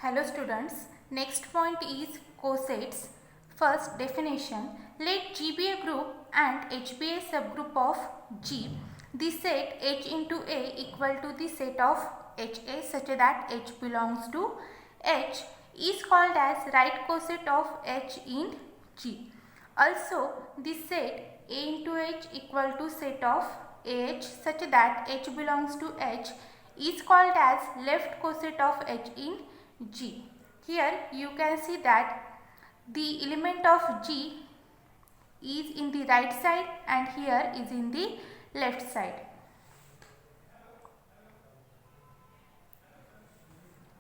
Hello students, next point is cosets. First definition, let G be a group and H be a subgroup of G. The set H into A equal to the set of HA such that H belongs to H is called as right coset of H in G. Also, the set A into H equal to set of AH such that H belongs to H is called as left coset of H in G. Here you can see that the element of G is in the right side and here is in the left side.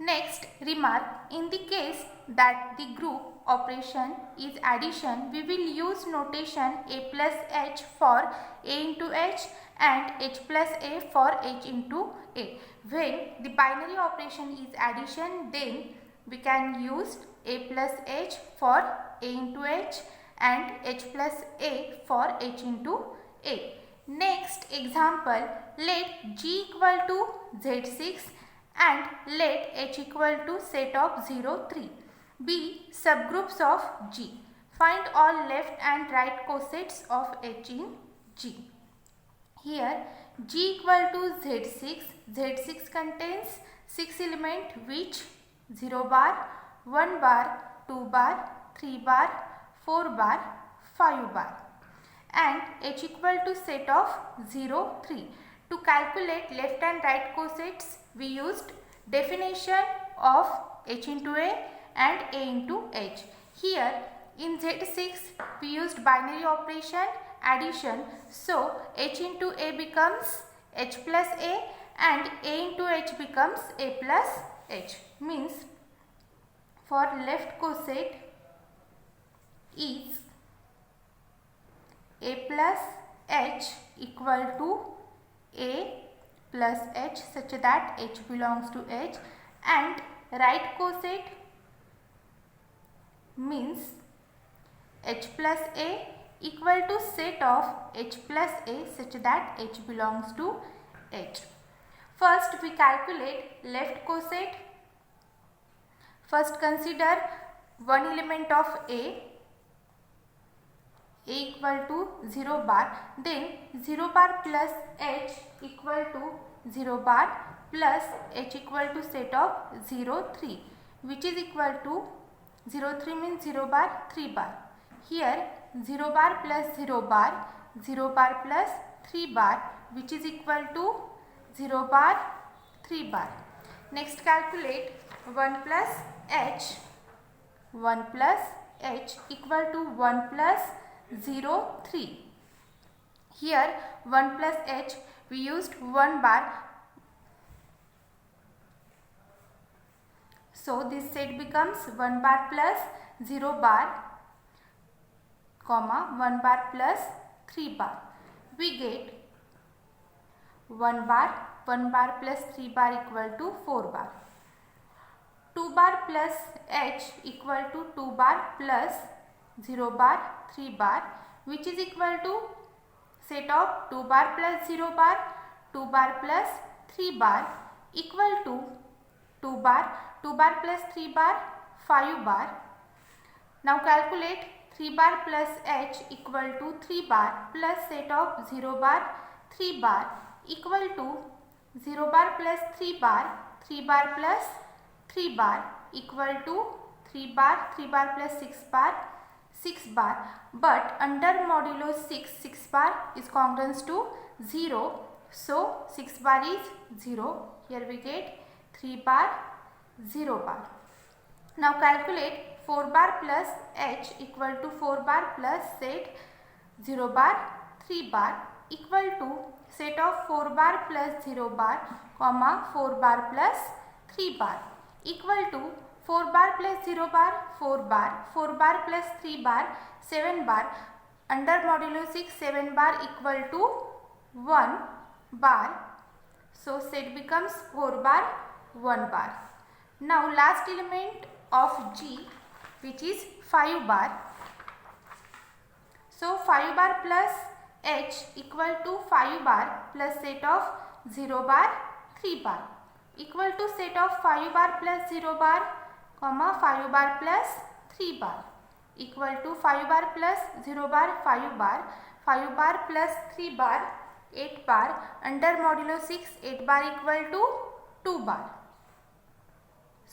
Next, remark, in the case that the group operation is addition, we will use notation A plus H for A into H and H plus A for H into A. When the binary operation is addition, then we can use A plus H for A into H and H plus A for H into A. Next example, let G equal to Z6 and let H equal to set of 0, 3 be subgroups of G. Find all left and right cosets of H in G. Here G equal to Z6. Z6 contains 6 elements which 0 bar, 1 bar, 2 bar, 3 bar, 4 bar, 5 bar, and H equal to set of 0, 3. To calculate left and right cosets, we used definition of H into A and A into H. Here in Z6 we used binary operation addition, so H into A becomes H plus A and A into H becomes A plus H. Means for left coset is A plus H equal to A plus H such that H belongs to H, and right coset means H plus A equal to set of H plus A such that H belongs to H. First we calculate left coset. First consider one element of A equal to 0 bar, then 0 bar plus H equal to 0 bar plus H equal to set of 0, 3 which is equal to 0, 3 means 0 bar, 3 bar. Here 0 bar plus 0 bar, 0 bar plus 3 bar which is equal to 0 bar, 3 bar. Next calculate 1 plus H. 1 plus H equal to 1 plus 0, 3. Here 1 plus H we used 1 bar. So this set becomes 1 bar plus 0 bar, comma 1 bar plus 3 bar. We get 1 bar plus 3 bar equal to 4 bar. 2 bar plus H equal to 2 bar plus 0 bar, 3 bar which is equal to set of 2 bar plus 0 bar, 2 bar plus 3 bar equal to 2 bar plus 3 bar, 5 bar. Now calculate 3 bar plus H equal to 3 bar plus set of 0 bar, 3 bar equal to 0 bar plus 3 bar, 3 bar plus 3 bar equal to 3 bar plus 6 bar, 6 bar, but under modulo 6, 6 bar is congruent to 0, so 6 bar is 0. Here we get 3 bar, 0 bar. Now calculate 4 bar plus H equal to 4 bar plus set 0 bar, 3 bar equal to set of 4 bar plus 0 bar, comma 4 bar plus 3 bar equal to 4 bar plus 0 bar, 4 bar, 4 bar plus 3 bar, 7 bar, under modulo 6, 7 bar equal to 1 bar. So set becomes 4 bar, 1 bar. Now last element of G which is 5 bar. So 5 bar plus H equal to 5 bar plus set of 0 bar, 3 bar equal to set of 5 bar plus 0 bar, comma 5 bar plus 3 bar equal to 5 bar plus 0 bar 5 bar, 5 bar plus 3 bar 8 bar, under modulo 6 8 bar equal to 2 bar.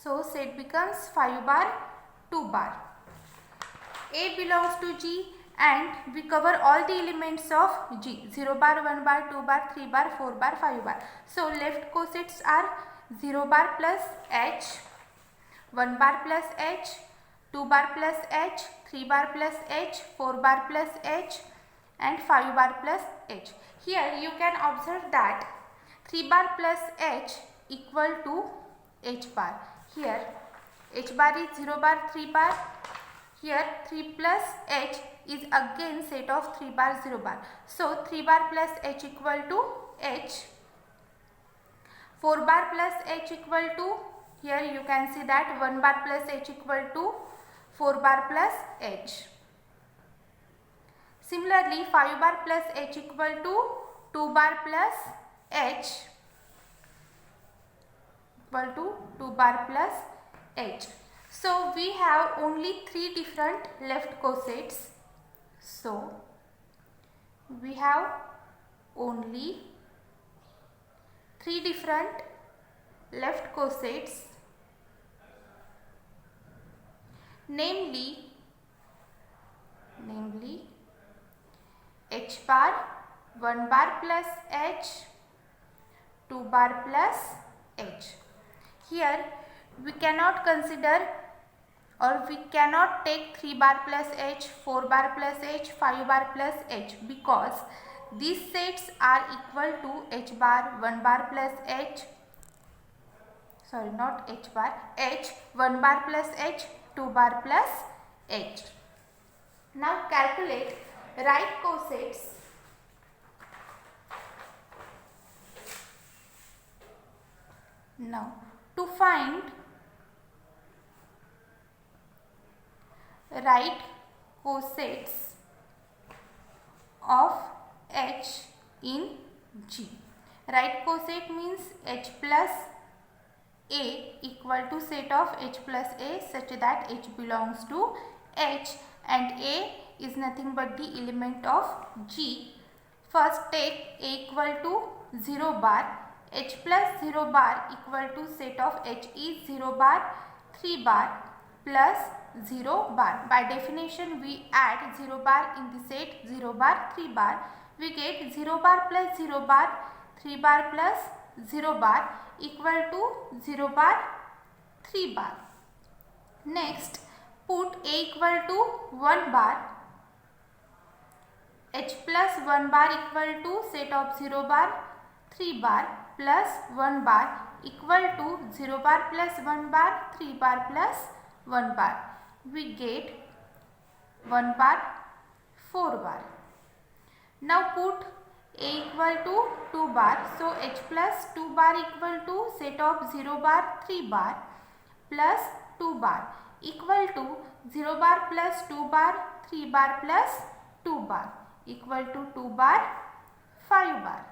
So set becomes 5 bar 2 bar. A belongs to G and we cover all the elements of G, 0 bar, 1 bar, 2 bar, 3 bar, 4 bar, 5 bar. So left cosets are 0 bar plus H, 1 bar plus H, 2 bar plus H, 3 bar plus H, 4 bar plus H and 5 bar plus H. Here you can observe that 3 bar plus H equal to H bar. Here H bar is 0 bar 3 bar. Here 3 plus H is again set of 3 bar 0 bar. So 3 bar plus H equal to H. 4 bar plus H equal to, here you can see that 1 bar plus H equal to 4 bar plus H. Similarly 5 bar plus H equal to 2 bar plus H equal to 2 bar plus H. So we have only 3 different left cosets. So we have only 3 different left cosets, namely H bar, 1 bar plus H, 2 bar plus H. Here we cannot consider or we cannot take 3 bar plus H, 4 bar plus H, 5 bar plus H because these sets are equal to H bar, 1 bar plus H, sorry not H bar, H, 1 bar plus H, 2 bar plus H. Now calculate right cosets now to find right cosets of H in G. Right coset means H plus A equal to set of H plus A such that H belongs to H and A is nothing but the element of G. First take A equal to 0 bar, H plus 0 bar equal to set of H is 0 bar 3 bar plus 0 bar. By definition we add 0 bar in the set 0 bar 3 bar. We get 0 bar plus 0 bar 3 bar plus 0 bar equal to 0 bar 3 bar. Next put A equal to 1 bar, H plus 1 bar equal to set of 0 bar 3 bar plus 1 bar equal to 0 bar plus 1 bar 3 bar plus 1 bar. We get 1 bar 4 bar. Now put A equal to 2 bar. So H plus 2 bar equal to set of 0 bar 3 bar plus 2 bar equal to 0 bar plus 2 bar 3 bar plus 2 bar equal to 2 bar 5 bar.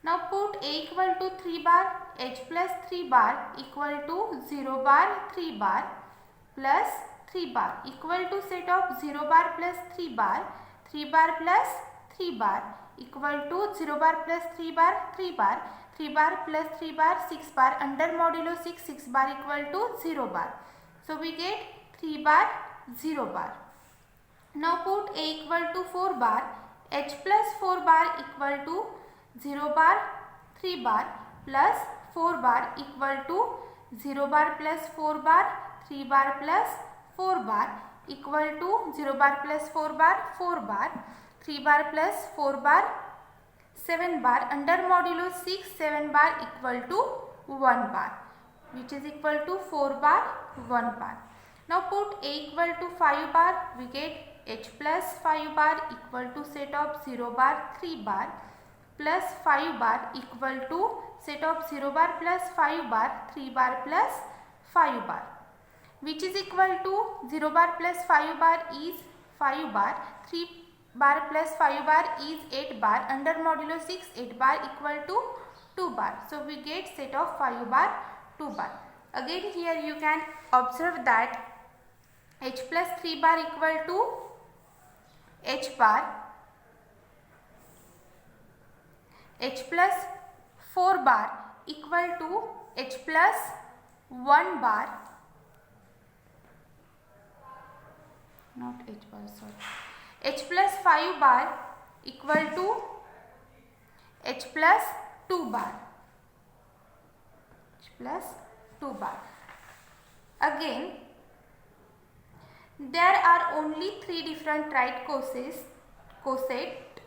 Now put A equal to 3 bar, H plus 3 bar equal to 0 bar 3 bar plus 3 bar equal to set of 0 bar plus 3 bar, 3 bar plus 3 bar equal to 0 bar plus 3 bar 3 bar, 3 bar plus 3 bar 6 bar, under modulo 6 6 bar equal to 0 bar. So we get 3 bar 0 bar. Now put A equal to 4 bar, H plus 4 bar equal to 0 bar 3 bar plus 4 bar equal to 0 bar plus 4 bar 3 bar plus 4 bar equal to 0 bar plus 4 bar 4 bar 3 bar plus 4 bar 7 bar, under modulo 6 7 bar equal to 1 bar which is equal to 4 bar 1 bar. Now put A equal to 5 bar, we get H plus 5 bar equal to set of 0 bar 3 bar plus 5 bar equal to set of 0 bar plus 5 bar 3 bar plus 5 bar which is equal to 0 bar plus 5 bar is 5 bar, 3 bar plus 5 bar is 8 bar, under modulo 6 8 bar equal to 2 bar. So we get set of 5 bar 2 bar. Again here you can observe that h plus 3 bar equal to h bar, h plus 4 bar equal to h plus 1 bar, not h bar, sorry, h plus 5 bar equal to h plus 2 bar, h plus 2 bar. Again, there are only 3 different right coset.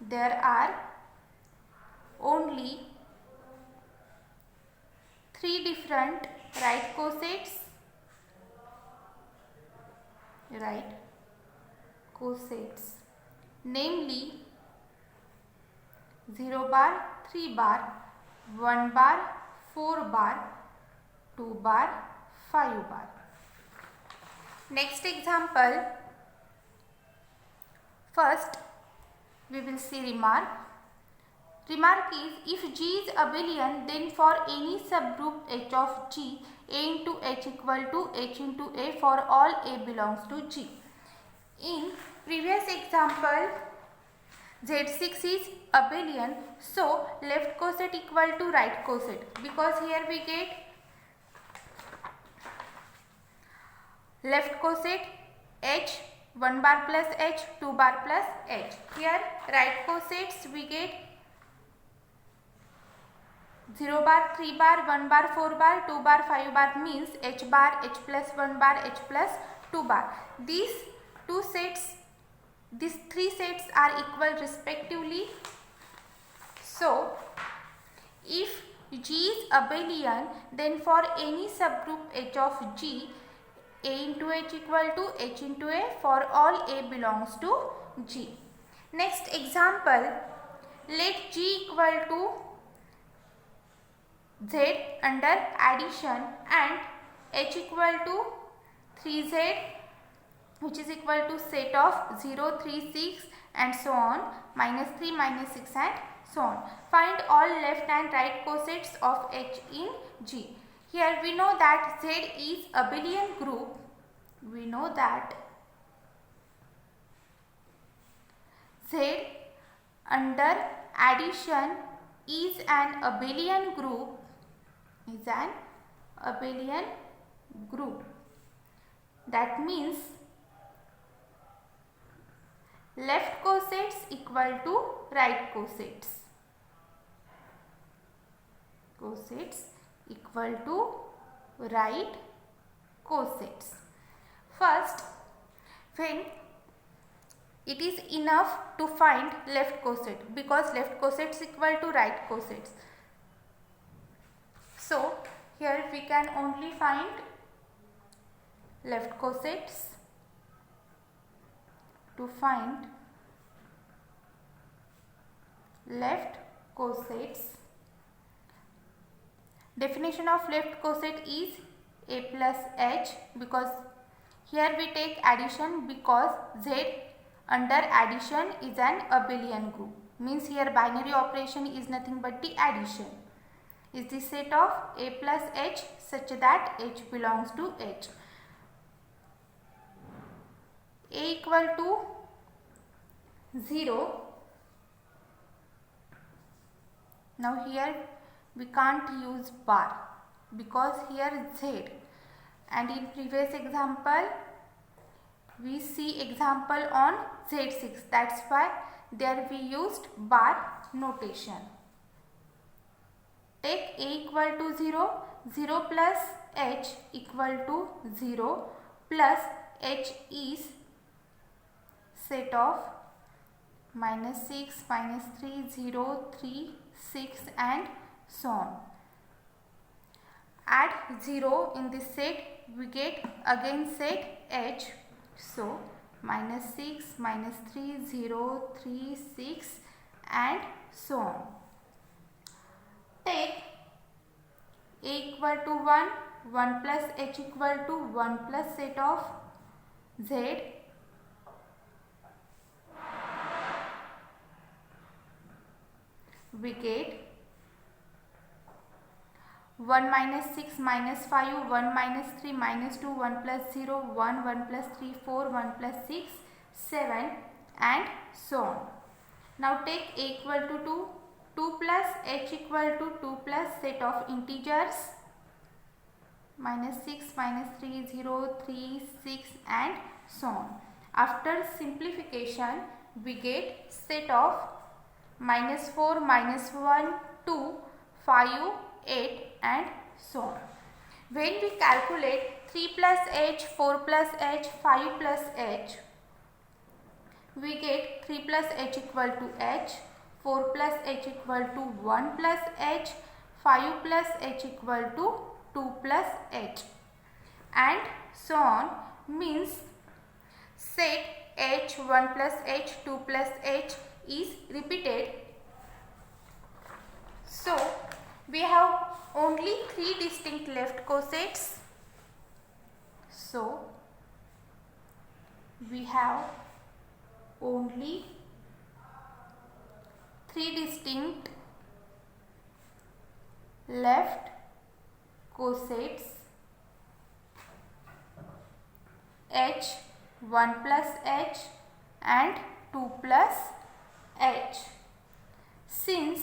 There are only 3 different right cosets. Namely 0 bar, 3 bar, 1 bar, 4 bar, 2 bar, 5 bar. Next example. First, we will see remark. Remark is, if G is abelian, then for any subgroup H of G, A into H equal to H into A for all A belongs to G. In previous example, Z6 is abelian, so left coset equal to right coset, because here we get left coset H 1 bar plus H, 2 bar plus H. Here right cosets we get 0 bar, 3 bar, 1 bar, 4 bar, 2 bar, 5 bar, means H bar, H plus 1 bar, H plus 2 bar. These three sets are equal respectively. So, if G is abelian, then for any subgroup H of G, A into H equal to H into A for all A belongs to G. Next example, let G equal to Z under addition and H equal to 3Z, which is equal to set of 0, 3, 6 and so on, minus 3, minus 6 and so on. Find all left and right cosets of H in G. Here we know that Z is abelian group. We know that Z under addition is an abelian group. That means left cosets equal to right cosets. Cosets equal to right cosets. First, when it is enough to find left coset, because left cosets equal to right cosets. So, here we can only find left cosets. To find left cosets, definition of left coset is A plus H, because here we take addition, because Z under addition is an abelian group, means here binary operation is nothing but the addition. Is the set of A plus H such that H belongs to H. A equal to 0. Now here we can't use bar, because here Z, and in previous example we see example on Z6, that's why there we used bar notation. Take A equal to 0, 0 plus H equal to 0, plus H is set of minus 6, minus 3, 0, 3, 6 and so on. Add 0 in this set, we get again set H. So, minus 6, minus 3, 0, 3, 6 and so on. Take A equal to 1, 1 plus H equal to 1 plus set of Z. We get 1 minus 6 minus 5, 1 minus 3 minus 2, 1 plus 0, 1, 1 plus 3, 4, 1 plus 6, 7 and so on. Now take a equal to 2, 2 plus h equal to 2 plus set of integers minus 6, minus 3, 0, 3, 6 and so on. After simplification we get set of minus 4, minus 1, 2, 5, 8 and so on. When we calculate 3 plus h, 4 plus h, 5 plus h, we get 3 plus h equal to h, 4 plus h equal to 1 plus h, 5 plus h equal to 2 plus h and so on, means set h, 1 plus h, 2 plus h is repeated. So we have only 3 distinct left cosets. So we have only 3 distinct left cosets h, 1 plus h and 2 plus h. Since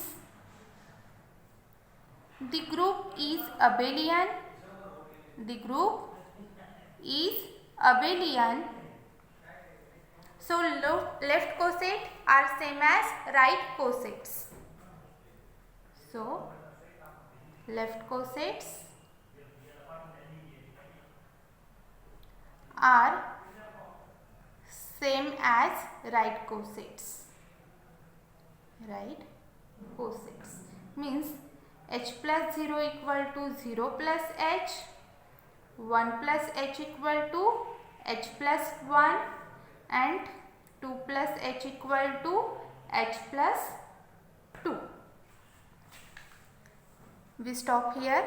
the group is abelian, so left coset are same as right cosets. So left cosets are same as right cosets. Right cosets means h plus 0 equal to 0 plus h, 1 plus h equal to h plus 1 and 2 plus h equal to h plus 2. We stop here.